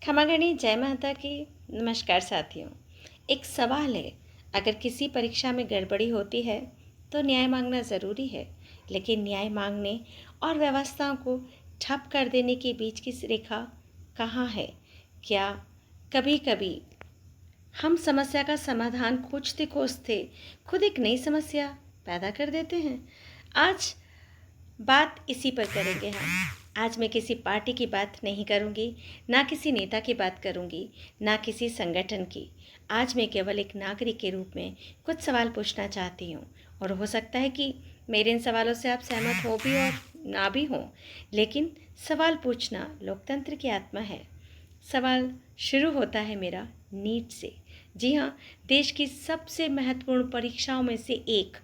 खमागणी जय माता की। नमस्कार साथियों। एक सवाल है, अगर किसी परीक्षा में गड़बड़ी होती है तो न्याय मांगना ज़रूरी है, लेकिन न्याय मांगने और व्यवस्थाओं को ठप कर देने के बीच की रेखा कहाँ है? क्या कभी कभी हम समस्या का समाधान खोजते खोजते खुद एक नई समस्या पैदा कर देते हैं? आज बात इसी पर करेंगे हम। आज मैं किसी पार्टी की बात नहीं करूंगी, ना किसी नेता की बात करूंगी, ना किसी संगठन की। आज मैं केवल एक नागरिक के रूप में कुछ सवाल पूछना चाहती हूँ, और हो सकता है कि मेरे इन सवालों से आप सहमत हो भी और ना भी हों, लेकिन सवाल पूछना लोकतंत्र की आत्मा है। सवाल शुरू होता है मेरा नीट से। जी हाँ, देश की सबसे महत्वपूर्ण परीक्षाओं में से एक।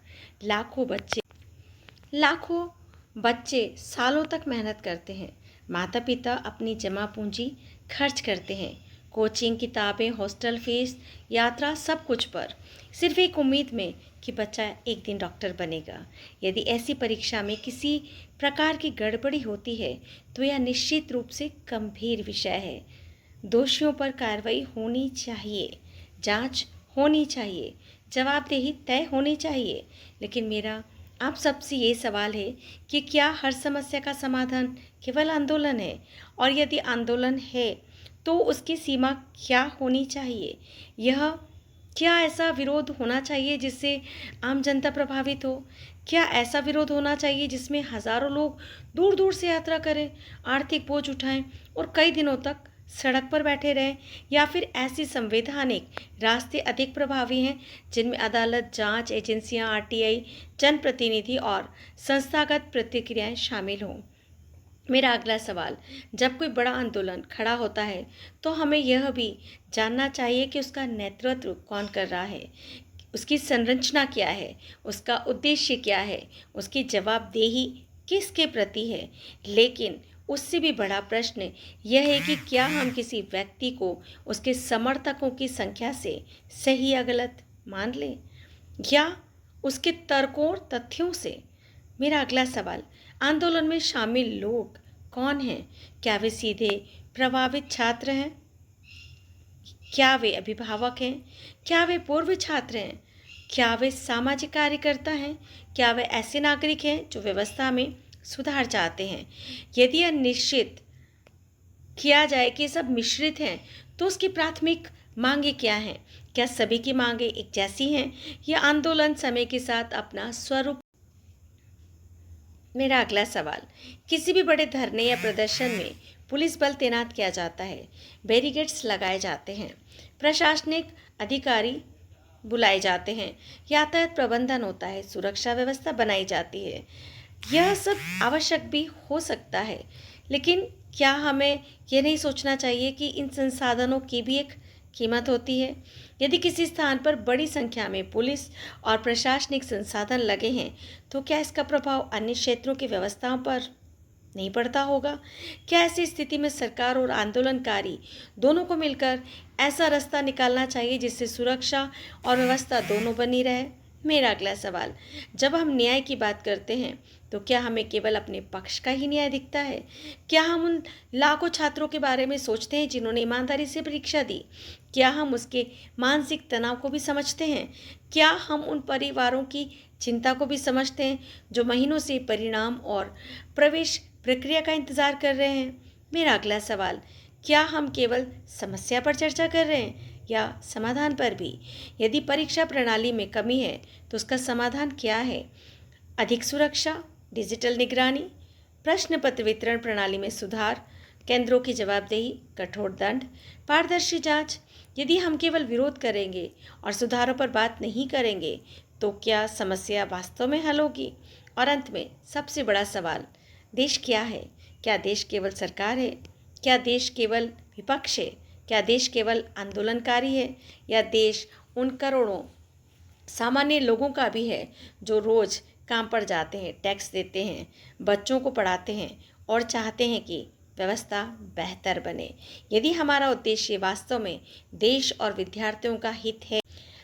लाखों बच्चे सालों तक मेहनत करते हैं। माता पिता अपनी जमा पूंजी खर्च करते हैं, कोचिंग, किताबें, हॉस्टल फीस, यात्रा, सब कुछ पर, सिर्फ एक उम्मीद में कि बच्चा एक दिन डॉक्टर बनेगा। यदि ऐसी परीक्षा में किसी प्रकार की गड़बड़ी होती है तो यह निश्चित रूप से गंभीर विषय है। दोषियों पर कार्रवाई होनी चाहिए, जांच होनी चाहिए, जवाबदेही तय होनी चाहिए। लेकिन मेरा आप सबसे ये सवाल है कि क्या हर समस्या का समाधान केवल आंदोलन है? और यदि आंदोलन है तो उसकी सीमा क्या होनी चाहिए? यह क्या ऐसा विरोध होना चाहिए जिससे आम जनता प्रभावित हो? क्या ऐसा विरोध होना चाहिए जिसमें हजारों लोग दूर दूर से यात्रा करें, आर्थिक बोझ उठाएं और कई दिनों तक सड़क पर बैठे रहें? या फिर ऐसी संवैधानिक रास्ते अधिक प्रभावी हैं जिनमें अदालत, जांच एजेंसियां, आरटीआई, जनप्रतिनिधि और संस्थागत प्रतिक्रियाएं शामिल हों? मेरा अगला सवाल, जब कोई बड़ा आंदोलन खड़ा होता है तो हमें यह भी जानना चाहिए कि उसका नेतृत्व कौन कर रहा है, उसकी संरचना क्या है, उसका उद्देश्य क्या है, उसकी जवाबदेही किसके प्रति है। लेकिन उससे भी बड़ा प्रश्न यह है कि क्या हम किसी व्यक्ति को उसके समर्थकों की संख्या से सही या गलत मान लें, या उसके तर्कों और तथ्यों से? मेरा अगला सवाल, आंदोलन में शामिल लोग कौन हैं? क्या वे सीधे प्रभावित छात्र हैं? क्या वे अभिभावक हैं? क्या वे पूर्व छात्र हैं? क्या वे सामाजिक कार्यकर्ता हैं? क्या वे ऐसे नागरिक हैं जो व्यवस्था में सुधार चाहते हैं? यदि यह निश्चित किया जाए कि सब मिश्रित हैं, तो उसकी प्राथमिक मांगे क्या हैं? क्या सभी की मांगे एक जैसी हैं, या आंदोलन समय के साथ अपना स्वरूप? मेरा अगला सवाल, किसी भी बड़े धरने या प्रदर्शन में पुलिस बल तैनात किया जाता है, बैरिकेड्स लगाए जाते हैं, प्रशासनिक अधिकारी बुलाए जाते हैं, यातायात प्रबंधन होता है, सुरक्षा व्यवस्था बनाई जाती है। यह सब आवश्यक भी हो सकता है, लेकिन क्या हमें यह नहीं सोचना चाहिए कि इन संसाधनों की भी एक कीमत होती है? यदि किसी स्थान पर बड़ी संख्या में पुलिस और प्रशासनिक संसाधन लगे हैं, तो क्या इसका प्रभाव अन्य क्षेत्रों की व्यवस्थाओं पर नहीं पड़ता होगा? क्या ऐसी स्थिति में सरकार और आंदोलनकारी दोनों को मिलकर ऐसा रास्ता निकालना चाहिए जिससे सुरक्षा और व्यवस्था दोनों बनी रहे? मेरा अगला सवाल, जब हम न्याय की बात करते हैं तो क्या हमें केवल अपने पक्ष का ही न्याय दिखता है? क्या हम उन लाखों छात्रों के बारे में सोचते हैं जिन्होंने ईमानदारी से परीक्षा दी? क्या हम उसके मानसिक तनाव को भी समझते हैं? क्या हम उन परिवारों की चिंता को भी समझते हैं जो महीनों से परिणाम और प्रवेश प्रक्रिया का इंतजार कर रहे हैं? मेरा अगला सवाल, क्या हम केवल समस्या पर चर्चा कर रहे हैं या समाधान पर भी? यदि परीक्षा प्रणाली में कमी है तो उसका समाधान क्या है? अधिक सुरक्षा, डिजिटल निगरानी, प्रश्न पत्र वितरण प्रणाली में सुधार, केंद्रों की जवाबदेही, कठोर दंड, पारदर्शी जांच? यदि हम केवल विरोध करेंगे और सुधारों पर बात नहीं करेंगे तो क्या समस्या वास्तव में हल होगी? और अंत में सबसे बड़ा सवाल, देश क्या है? क्या देश केवल सरकार है? क्या देश केवल विपक्ष है? क्या देश केवल आंदोलनकारी है? या देश उन करोड़ों सामान्य लोगों का भी है जो रोज काम पर जाते हैं, टैक्स देते हैं, बच्चों को पढ़ाते हैं और चाहते हैं कि व्यवस्था बेहतर बने? यदि हमारा उद्देश्य वास्तव में देश और विद्यार्थियों का हित है,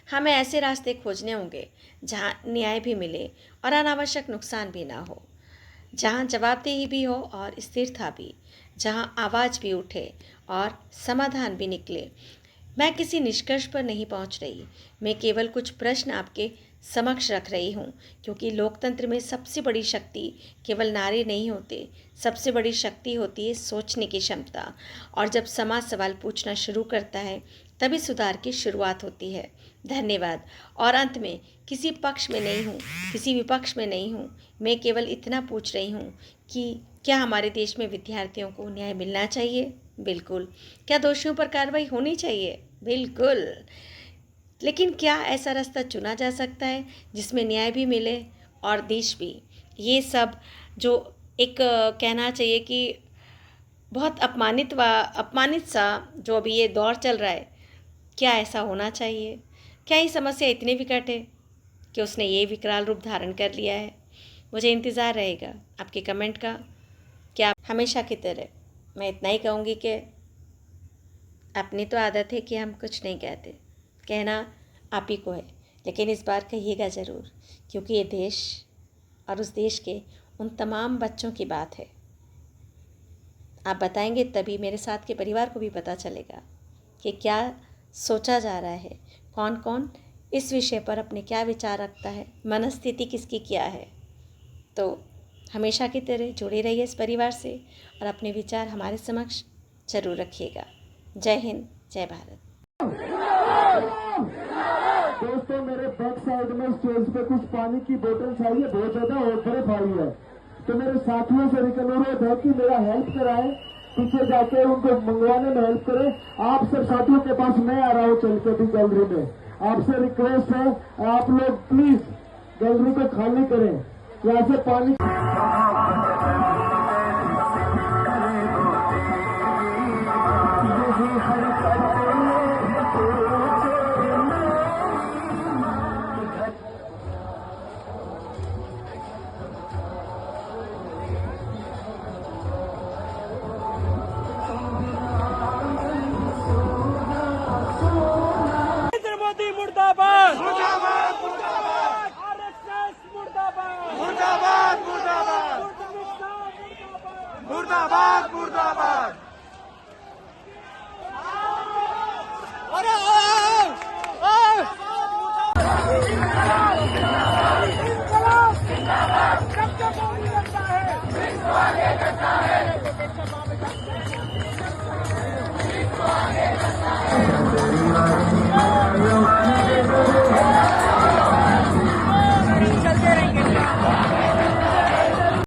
हमें ऐसे रास्ते खोजने होंगे जहां न्याय भी मिले और अनावश्यक नुकसान भी ना हो, जहां जवाबदेही भी हो और स्थिरता भी। जहां आवाज़ भी उठे और समाधान भी निकले। मैं किसी निष्कर्ष पर नहीं पहुंच रही, मैं केवल कुछ प्रश्न आपके समक्ष रख रही हूँ, क्योंकि लोकतंत्र में सबसे बड़ी शक्ति केवल नारे नहीं होते, सबसे बड़ी शक्ति होती है सोचने की क्षमता। और जब समाज सवाल पूछना शुरू करता है तभी सुधार की शुरुआत होती है। धन्यवाद। और अंत में, किसी पक्ष में नहीं हूँ, किसी विपक्ष में नहीं हूँ, मैं केवल इतना पूछ रही हूँ कि क्या हमारे देश में विद्यार्थियों को न्याय मिलना चाहिए? बिल्कुल। क्या दोषियों पर कार्रवाई होनी चाहिए? बिल्कुल। लेकिन क्या ऐसा रास्ता चुना जा सकता है जिसमें न्याय भी मिले और देश भी? ये सब जो एक कहना चाहिए कि बहुत अपमानित सा जो अभी ये दौर चल रहा है, क्या ऐसा होना चाहिए? क्या ये समस्या इतनी विकट है कि उसने ये विकराल रूप धारण कर लिया है? मुझे इंतज़ार रहेगा आपके कमेंट का। क्या हमेशा की तरह मैं इतना ही कहूँगी कि अपनी तो आदत है कि हम कुछ नहीं कहते, कहना आप ही को है, लेकिन इस बार कहिएगा ज़रूर, क्योंकि ये देश और उस देश के उन तमाम बच्चों की बात है। आप बताएंगे तभी मेरे साथ के परिवार को भी पता चलेगा कि क्या सोचा जा रहा है, कौन कौन इस विषय पर अपने क्या विचार रखता है, मनस्थिति किसकी क्या है। तो हमेशा की तरह जुड़े रहिए इस परिवार से और अपने विचार हमारे समक्ष जरूर रखिएगा। जय हिंद, जय भारत। दोस्तों, मेरे बैक साइड में स्टेज पे कुछ पानी की बोतल चाहिए, बहुत ज्यादा और बर्फ आई है, तो मेरे साथियों से अनुरोध है कि मेरा हेल्प कराएं, पीछे जाके उनको मंगवाने में हेल्प करें। आप सब साथियों के पास मैं आ रहा हूँ चल के भी गैलरी में, आपसे रिक्वेस्ट है आप लोग प्लीज गैलरी को खाली करें, यहाँ से पानी मुर्दाबाद मुर्दाबाद मुर्दाबाद, आरएसएस मुर्दाबाद मुर्दाबाद मुर्दाबाद, मुर्दाबाद मुर्दाबाद।